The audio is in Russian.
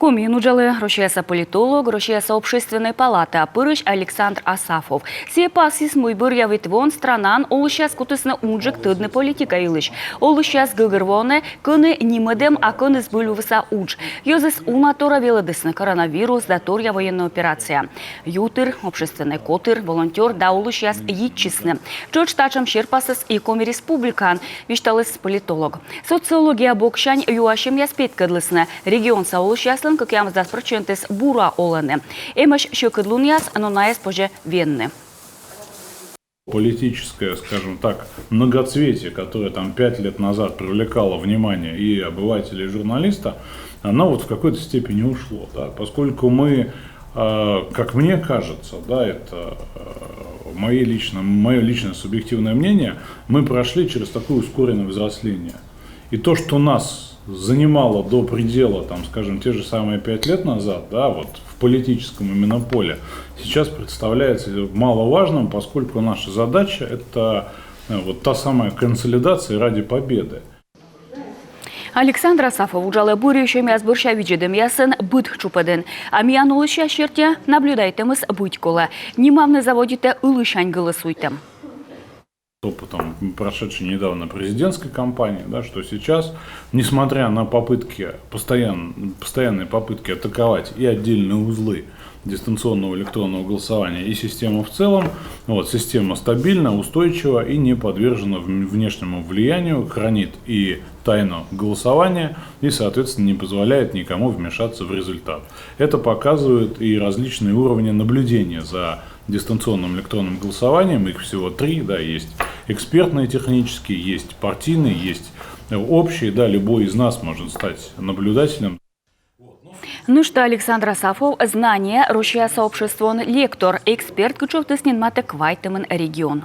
Комин уджалы Рощаяса политолог, Рощаяса общественной палаты Апырыч Александр Асафов. Сие пасис муйбыр явит вон странан олышас кутысны унжик тыдны политика илыш. Олышас гыгырвоне кыны нимедем а кыны сбылювыса удж. Йозыс уматора велодысны коронавирус даторья военная операция. Ютыр, общественный котыр, волонтер да олышас итчисны. Чоч тачам шерпасыс и коми республикан, вишталыс политолог. Социология бокшань юашем яспет кыдлысны. Регион са олышас как я мздас процентес бура олены. Эмаш щекодлуньяс, но наес позже венны. Политическое, скажем так, многоцветие, которое там 5 лет назад привлекало внимание и обывателя, и журналиста, оно вот в какой-то степени ушло, да, поскольку мы, как мне кажется, да, это мое личное субъективное мнение, мы прошли через такое ускоренное взросление. И то, что нас занимало до предела, там, скажем, те же самые 5 лет назад, да, вот в политическом именно поле, сейчас представляется маловажным, поскольку наша задача – это вот та самая консолидация ради победы. Александр Асафов уджалы бурющим я сборща виджедем ясын быт чупаден. А миян улыща шерте наблюдайтемыз быть кола. Немавны заводите улышань голосуйте. Опытом прошедшей недавно президентской кампании, да, что сейчас, несмотря на попытки, постоянные попытки атаковать и отдельные узлы дистанционного электронного голосования, и систему в целом, вот, система стабильна, устойчива и не подвержена внешнему влиянию, хранит и тайну голосования и, соответственно, не позволяет никому вмешаться в результат. Это показывают и различные уровни наблюдения за дистанционным электронным голосованием. Их всего 3, да, есть экспертные технические, есть партийные, есть общие, да, любой из нас может стать наблюдателем. Ну что, Александр Асафов, знание, Рощаяса общество, лектор, эксперт, кучов тыснин мате квайтемен регион.